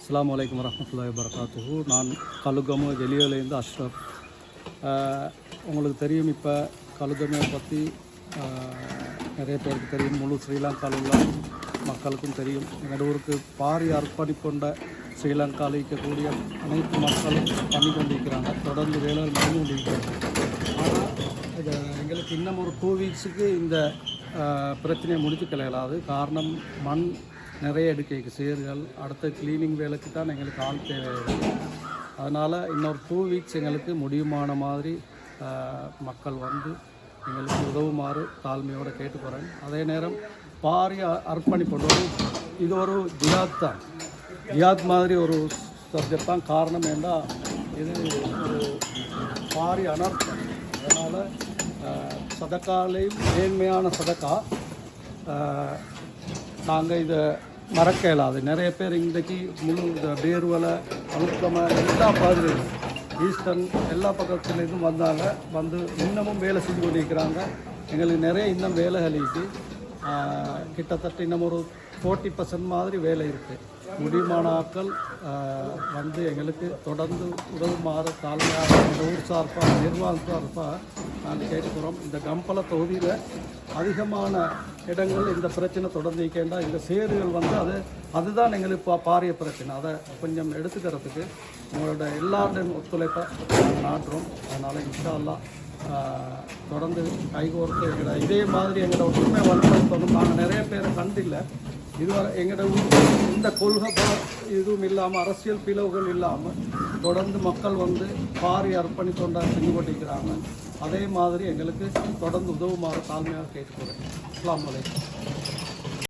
அஸ்ஸலாமு அலைக்கும் வரஹ்மத்துல்லாஹி வபரகாத்துஹு. நான் கலுகமு வெளியிலேருந்து அஷ்ரஃப். உங்களுக்கு தெரியும், இப்போ கலுகமையை பற்றி நிறைய பேருக்கு தெரியும், முழு ஸ்ரீலங்காவில் உள்ள மக்களுக்கும் தெரியும். எங்கள் ஊருக்கு பாரி அர்ப்பணிப்புண்ட ஸ்ரீலங்காவில் இருக்கக்கூடிய அனைத்து மக்களும் பண்ணி கொண்டிருக்கிறாங்க, தொடர்ந்து வேலைகள் நடந்து கொண்டிருக்கிறாங்க. ஆனால் இது எங்களுக்கு இன்னும் ஒரு 2 வீக்ஸுக்கு இந்த பிரச்சனையை முடிச்சு கிடையாது. காரணம், மண் நிறைய எடுக்க சேர்கள், அடுத்த கிளீனிங் வேலைக்கு தான் எங்களுக்கு ஆள் தேவையில்லை. அதனால் இன்னொரு 2 வீக்ஸ் எங்களுக்கு முடியுமான மாதிரி மக்கள் வந்து எங்களுக்கு உதவுமாறு தாழ்மையோடு கேட்டுக்கிறேன். அதே நேரம் பாரிய அர்ப்பணிப்போம், இது ஒரு ஜியாத் தான், ஜியாத் மாதிரி ஒரு சப்ஜெக்ட் தான். காரணம் என்றால் இது ஒரு பாரிய அனர்த்தம். அதனால் சதக்காலையும் மேன்மையான சதக்கா நாங்கள் இதை மறக்க இயலாது. நிறைய பேர் இன்றைக்கு முழு இந்த பேர்வலை அழுத்தமாக எல்லா பகுதியிலும் ஈஸ்டர்ன் எல்லா பக்கத்துலேருந்தும் வந்தாங்க, வந்து இன்னமும் வேலை செஞ்சு கொண்டிருக்கிறாங்க. எங்களுக்கு நிறைய இன்னும் வேலைகள் இருக்குது. கிட்டத்தட்ட இன்னும் ஒரு 40% மாதிரி வேலை இருக்குது. முடியுமான ஆட்கள் வந்து எங்களுக்கு தொடர்ந்து உதவுமாறு தாழ்மையாக இந்த ஊர் சார்பாக, நிர்வாக சார்பாக நாங்கள் கேட்டுக்கிறோம். இந்த கம்பள தொகுதியில் அதிகமான இடங்கள் இந்த பிரச்சனை தொடர்ந்து இருக்கின்றா. இந்த சேறுகள் வந்து அதுதான் எங்களுக்கு பாரிய பிரச்சனை. அதை கொஞ்சம் எடுத்துக்கிறதுக்கு உங்களோட எல்லாருடைய ஒத்துழைப்பை நாங்கள் நாட்டுறோம். அதனால் இன்ஷா அல்லாஹ் தொடர்ந்து கைகோர்த்து இதே மாதிரி எங்களோட ஒற்றுமை வலுப்படுத்தணும். நாங்கள் நிறைய பேரை கண்டில்லை இதுவரை. எங்களோட இந்த கொள்கை இதுவும் இல்லாமல், அரசியல் பிளவுகள் இல்லாமல் தொடர்ந்து மக்கள் வந்து பாரிய அர்ப்பணித்தொண்டா செஞ்சு கொண்டிருக்கிறாங்க. அதே மாதிரி எங்களுக்கு தொடர்ந்து உதவுமாறு தாழ்மையாக கேட்டுக்கிறேன். அஸ்ஸலாமு அலைக்கும்.